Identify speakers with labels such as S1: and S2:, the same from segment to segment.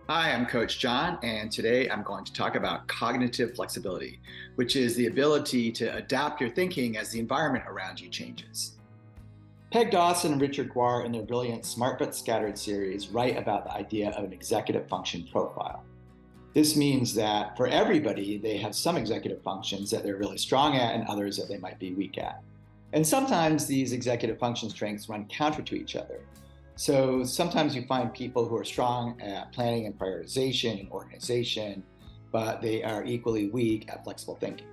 S1: Hi, I'm Coach John, and today I'm going to talk about cognitive flexibility, which is the ability to adapt your thinking as the environment around you changes. Peg Dawson and Richard Guar, in their brilliant Smart But Scattered series, write about the idea of an executive function profile. This means that for everybody, they have some executive functions that they're really strong at and others that they might be weak at. And sometimes these executive function strengths run counter to each other. So sometimes you find people who are strong at planning and prioritization and organization, but they are equally weak at flexible thinking.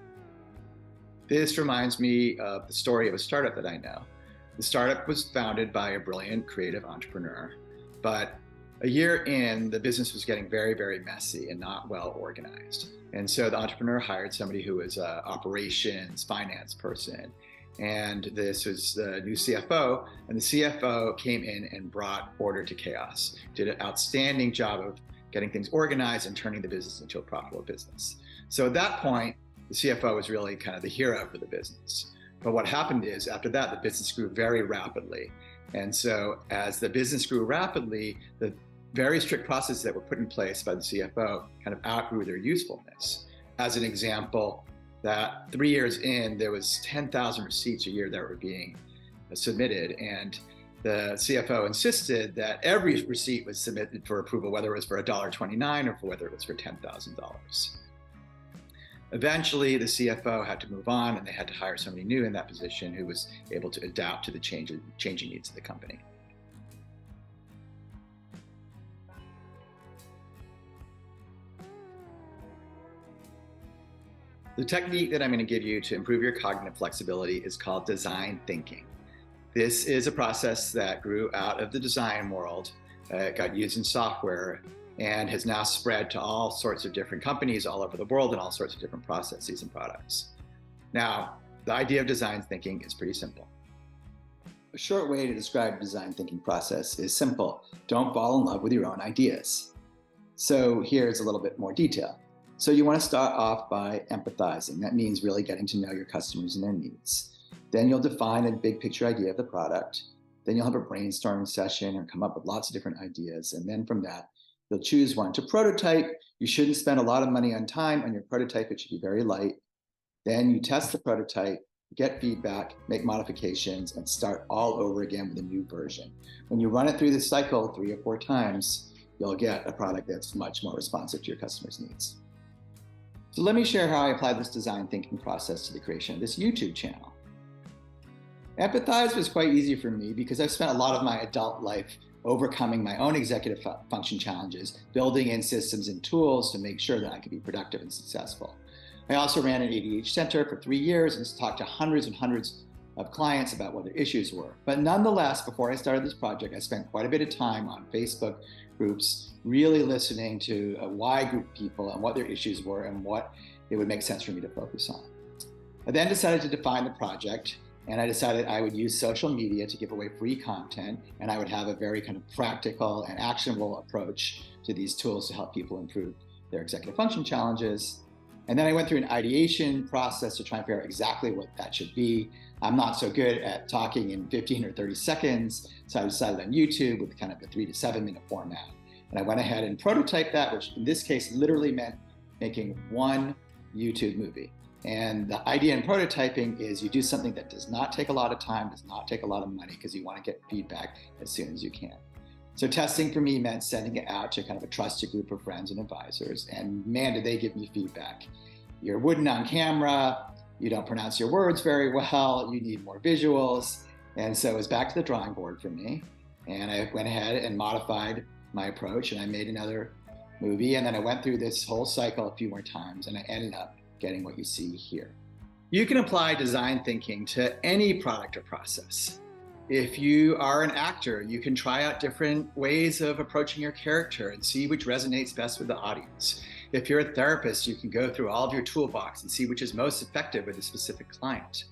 S1: This reminds me of the story of a startup that I know. The startup was founded by a brilliant creative entrepreneur, but a year in, the business was getting very, very messy and not well organized. And so the entrepreneur hired somebody who was an operations finance person. And this was the new CFO. And the CFO came in and brought order to chaos, did an outstanding job of getting things organized and turning the business into a profitable business. So at that point, the CFO was really kind of the hero for the business. But what happened is after that, the business grew very rapidly. And so as the business grew rapidly, the very strict processes that were put in place by the CFO kind of outgrew their usefulness. As an example, that 3 years in, there was 10,000 receipts a year that were being submitted. And the CFO insisted that every receipt was submitted for approval, whether it was for $1.29 or for whether it was for $10,000. Eventually, the CFO had to move on and they had to hire somebody new in that position who was able to adapt to the changing needs of the company. The technique that I'm going to give you to improve your cognitive flexibility is called design thinking. This is a process that grew out of the design world, got used in software, and has now spread to all sorts of different companies all over the world and all sorts of different processes and products. Now, the idea of design thinking is pretty simple. A short way to describe the design thinking process is simple. Don't fall in love with your own ideas. So here's a little bit more detail. So you want to start off by empathizing. That means really getting to know your customers and their needs. Then you'll define a big picture idea of the product. Then you'll have a brainstorming session and come up with lots of different ideas. And then from that, you'll choose one to prototype. You shouldn't spend a lot of money on time on your prototype. It should be very light. Then you test the prototype, get feedback, make modifications, and start all over again with a new version. When you run it through this cycle 3 or 4 times, you'll get a product that's much more responsive to your customers' needs. So let me share how I applied this design thinking process to the creation of this YouTube channel. Empathize was quite easy for me because I've spent a lot of my adult life overcoming my own executive function challenges, building in systems and tools to make sure that I could be productive and successful. I also ran an ADHD center for 3 years and talked to hundreds and hundreds of clients about what their issues were. But nonetheless, before I started this project, I spent quite a bit of time on Facebook groups, really listening to a wide group of people and what their issues were and what it would make sense for me to focus on. I then decided to define the project, and I decided I would use social media to give away free content, and I would have a very kind of practical and actionable approach to these tools to help people improve their executive function challenges. And then I went through an ideation process to try and figure out exactly what that should be. I'm not so good at talking in 15 or 30 seconds, so I decided on YouTube with kind of a 3 to 7 minute format. And I went ahead and prototyped that, which in this case literally meant making one YouTube movie. And the idea in prototyping is you do something that does not take a lot of time, does not take a lot of money, because you want to get feedback as soon as you can. So testing for me meant sending it out to kind of a trusted group of friends and advisors. And man, did they give me feedback. You're wooden on camera, you don't pronounce your words very well, you need more visuals. And so it was back to the drawing board for me. And I went ahead and modified my approach and I made another movie. And then I went through this whole cycle a few more times and I ended up getting what you see here. You can apply design thinking to any product or process. If you are an actor, you can try out different ways of approaching your character and see which resonates best with the audience. If you're a therapist, you can go through all of your toolbox and see which is most effective with a specific client.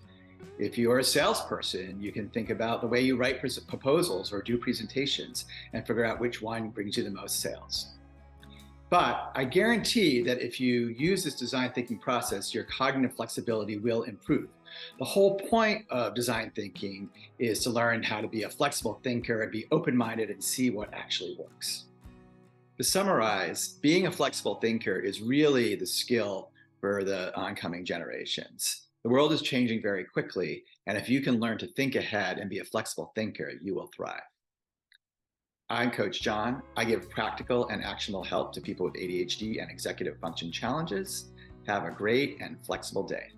S1: If you're a salesperson, you can think about the way you write proposals or do presentations and figure out which one brings you the most sales. But I guarantee that if you use this design thinking process, your cognitive flexibility will improve. The whole point of design thinking is to learn how to be a flexible thinker and be open-minded and see what actually works. To summarize, being a flexible thinker is really the skill for the oncoming generations. The world is changing very quickly, and if you can learn to think ahead and be a flexible thinker, you will thrive. I'm Coach John. I give practical and actionable help to people with ADHD and executive function challenges. Have a great and flexible day.